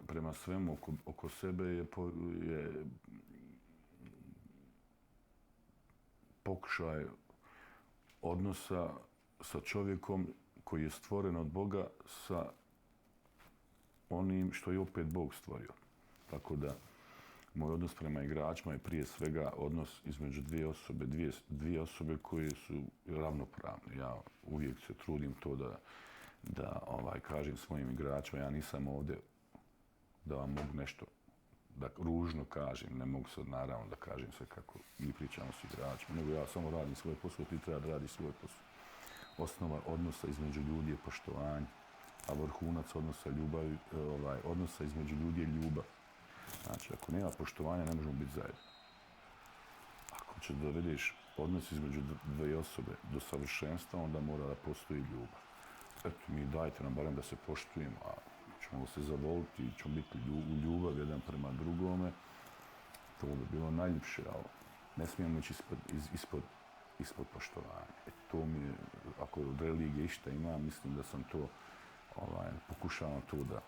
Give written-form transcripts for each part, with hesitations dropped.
prema svemu oko sebe je pokušaj odnosa sa čovjekom koji je stvoren od Boga sa onim što je opet Bog stvorio. Tako da moj odnos prema igračima je prije svega odnos između dvije osobe koje su ravnopravne. Ja uvijek se trudim to da kažem svojim igračima, ja nisam ovdje da vam mogu nešto da ružno kažem, ne mogu sad naravno da kažem sve kako mi pričamo s igračima, nego ja samo radim svoj posao, ti treba da radi svoj posao. Osnova odnosa između ljudi je poštovanje, a vrhunac odnosa između ljudi je ljubav. Znači, ako nema poštovanja, ne možemo biti zajedno. Ako će dovedeš odnos između dvije osobe do savršenstva, onda mora da postoji ljubav. Eto, mi dajte nam barem da se poštujemo, a ćemo se zavoliti i ćemo biti u ljubav jedan prema drugome. To bi bilo najljepše, ali ne smijemo ići ispod poštovanja. To mi je, ako od religije išta ima, mislim da sam to, pokušavam to da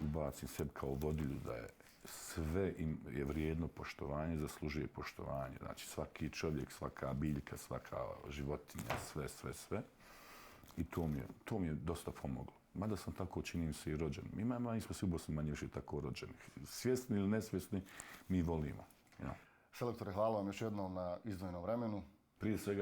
ubacim sebi kao vodilju, da je sve je vrijedno poštovanje, zaslužuje poštovanje. Znači svaki čovjek, svaka biljka, svaka životinja, sve. I to mi je dosta pomoglo. Mada sam tako, činim se, i rođen. Mi smo svi u Bosni manje više tako rođeni. Svjesni ili nesvjesni, mi volimo. Ja. Selektore, hvala vam još jednom na izdvojenom vremenu. Prije svega